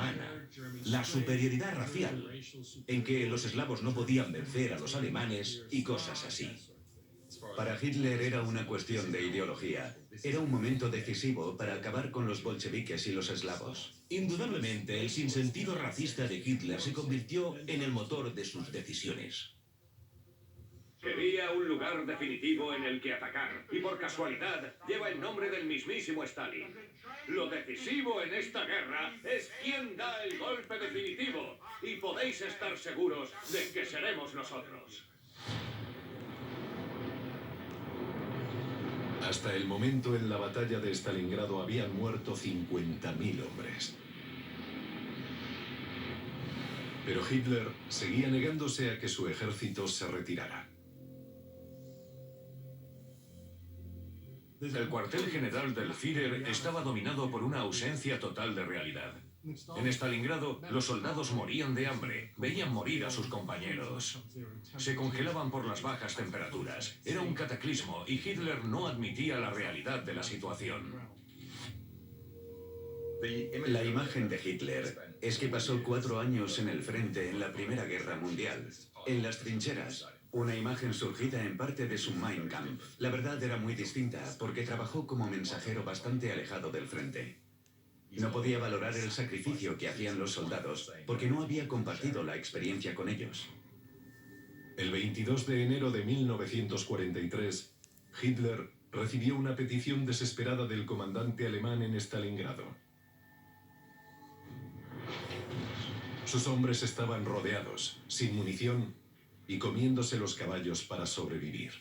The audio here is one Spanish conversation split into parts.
alemana, la superioridad racial, en que los eslavos no podían vencer a los alemanes y cosas así. Para Hitler era una cuestión de ideología. Era un momento decisivo para acabar con los bolcheviques y los eslavos. Indudablemente, el sinsentido racista de Hitler se convirtió en el motor de sus decisiones. Quería un lugar definitivo en el que atacar, y por casualidad lleva el nombre del mismísimo Stalin. Lo decisivo en esta guerra es quién da el golpe definitivo, y podéis estar seguros de que seremos nosotros. Hasta el momento en la batalla de Stalingrado habían muerto 50.000 hombres. Pero Hitler seguía negándose a que su ejército se retirara. El cuartel general del Führer estaba dominado por una ausencia total de realidad. En Stalingrado, los soldados morían de hambre, veían morir a sus compañeros. Se congelaban por las bajas temperaturas. Era un cataclismo y Hitler no admitía la realidad de la situación. La imagen de Hitler es que pasó 4 años en el frente en la Primera Guerra Mundial, en las trincheras. Una imagen surgida en parte de su Mein Kampf. La verdad era muy distinta, porque trabajó como mensajero bastante alejado del frente. No podía valorar el sacrificio que hacían los soldados, porque no había compartido la experiencia con ellos. El 22 de enero de 1943, Hitler recibió una petición desesperada del comandante alemán en Stalingrado. Sus hombres estaban rodeados, sin munición y comiéndose los caballos para sobrevivir.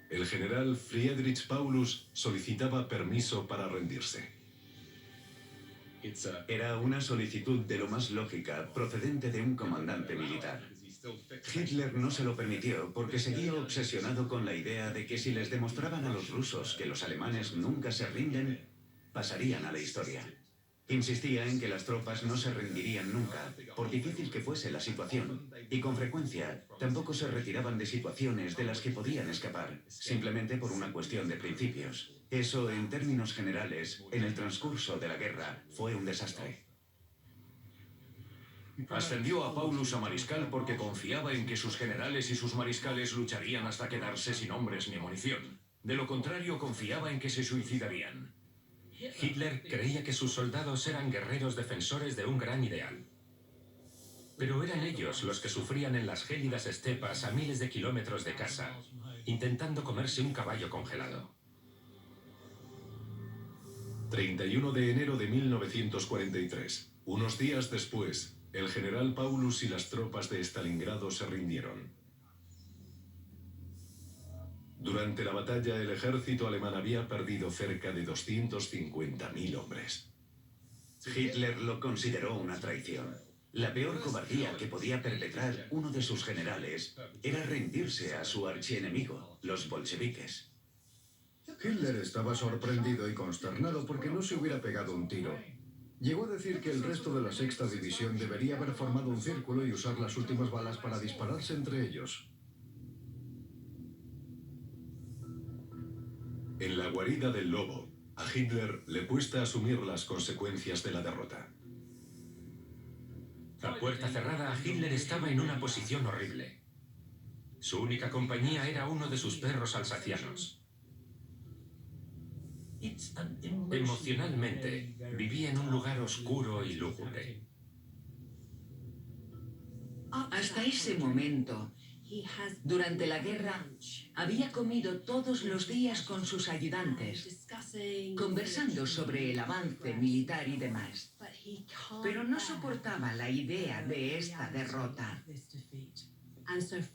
El general Friedrich Paulus solicitaba permiso para rendirse. Era una solicitud de lo más lógica, procedente de un comandante militar. Hitler no se lo permitió porque seguía obsesionado con la idea de que si les demostraban a los rusos que los alemanes nunca se rinden, pasarían a la historia. Insistía en que las tropas no se rendirían nunca, por difícil que fuese la situación, y con frecuencia tampoco se retiraban de situaciones de las que podían escapar, simplemente por una cuestión de principios. Eso, en términos generales, en el transcurso de la guerra, fue un desastre. Ascendió a Paulus a mariscal porque confiaba en que sus generales y sus mariscales lucharían hasta quedarse sin hombres ni munición. De lo contrario, confiaba en que se suicidarían. Hitler creía que sus soldados eran guerreros defensores de un gran ideal. Pero eran ellos los que sufrían en las gélidas estepas a miles de kilómetros de casa, intentando comerse un caballo congelado. 31 de enero de 1943. Unos días después, el general Paulus y las tropas de Stalingrado se rindieron. Durante la batalla, el ejército alemán había perdido cerca de 250.000 hombres. Hitler lo consideró una traición. La peor cobardía que podía perpetrar uno de sus generales era rendirse a su archienemigo, los bolcheviques. Hitler estaba sorprendido y consternado porque no se hubiera pegado un tiro. Llegó a decir que el resto de la sexta división debería haber formado un círculo y usar las últimas balas para dispararse entre ellos. En la guarida del lobo, a Hitler le cuesta asumir las consecuencias de la derrota. A puerta cerrada, Hitler estaba en una posición horrible. Su única compañía era uno de sus perros alsacianos. Emocionalmente, vivía en un lugar oscuro y lúgubre. Hasta ese momento, durante la guerra, había comido todos los días con sus ayudantes, conversando sobre el avance militar y demás. Pero no soportaba la idea de esta derrota.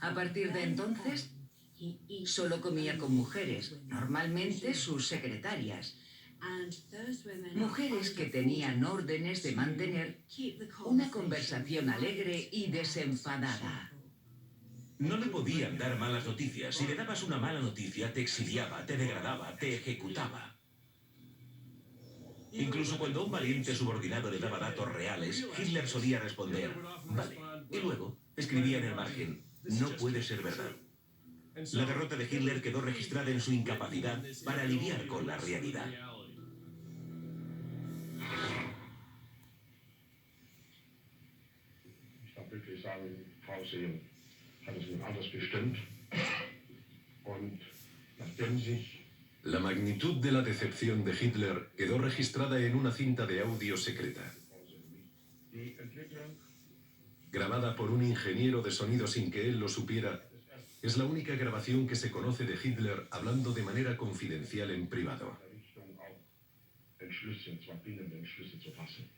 A partir de entonces, solo comía con mujeres, normalmente sus secretarias. Mujeres que tenían órdenes de mantener una conversación alegre y desenfadada. No le podían dar malas noticias. Si le dabas una mala noticia, te exiliaba, te degradaba, te ejecutaba. Incluso cuando un valiente subordinado le daba datos reales, Hitler solía responder, vale. Y luego escribía en el margen, no puede ser verdad. La derrota de Hitler quedó registrada en su incapacidad para lidiar con la realidad. wirklich sagen, Frau Seehofer hat es nun anders bestimmt. Und nachdem sich La magnitud de la decepción de Hitler quedó registrada en una cinta de audio secreta, die Entwicklung grabada por un ingeniero de sonido sin que él lo supiera. Es la única grabación que se conoce de Hitler hablando de manera confidencial en privado. der Richtung auch Entschlüsse, und zwar bindende Entschlüsse zu fassen,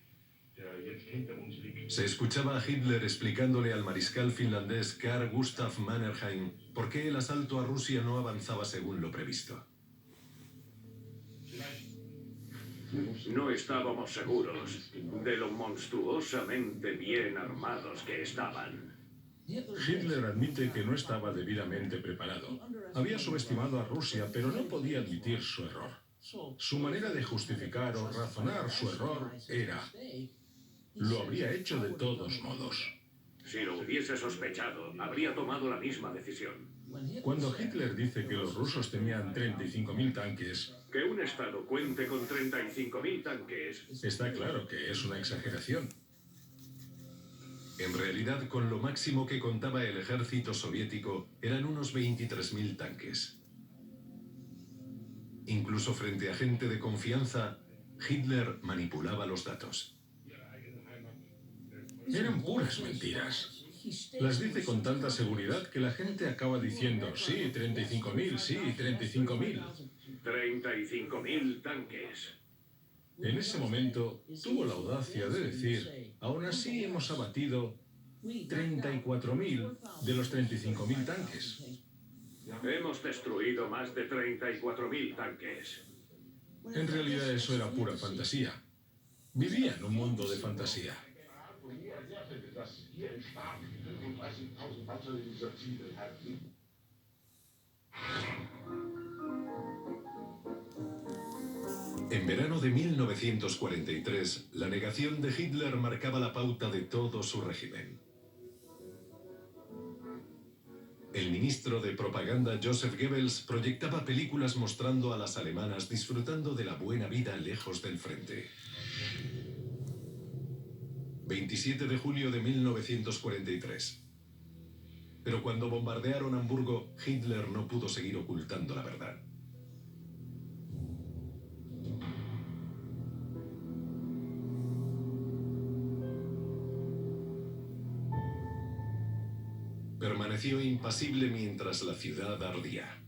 der jetzt hinter uns liegt. Se escuchaba a Hitler explicándole al mariscal finlandés Carl Gustaf Mannerheim por qué el asalto a Rusia no avanzaba según lo previsto. No estábamos seguros de lo monstruosamente bien armados que estaban. Hitler admite que no estaba debidamente preparado. Había subestimado a Rusia, pero no podía admitir su error. Su manera de justificar o razonar su error era: lo habría hecho de todos modos. Si lo hubiese sospechado, habría tomado la misma decisión. Cuando Hitler dice que los rusos tenían 35.000 tanques, Que un Estado cuente con 35.000 tanques está claro que es una exageración. En realidad, con lo máximo que contaba el ejército soviético eran unos 23.000 tanques. Incluso frente a gente de confianza, Hitler manipulaba los datos. Eran puras mentiras. Las dice con tanta seguridad que la gente acaba diciendo: sí, 35.000, sí, 35.000. 35.000 tanques. En ese momento tuvo la audacia de decir: aún así hemos abatido 34.000 de los 35.000 tanques. Hemos destruido más de 34.000 tanques. En realidad eso era pura fantasía. Vivía en un mundo de fantasía. En verano de 1943, la negación de Hitler marcaba la pauta de todo su régimen. El ministro de propaganda Joseph Goebbels proyectaba películas mostrando a las alemanas disfrutando de la buena vida lejos del frente. 27 de julio de 1943. Pero cuando bombardearon Hamburgo, Hitler no pudo seguir ocultando la verdad. Permaneció impasible mientras la ciudad ardía.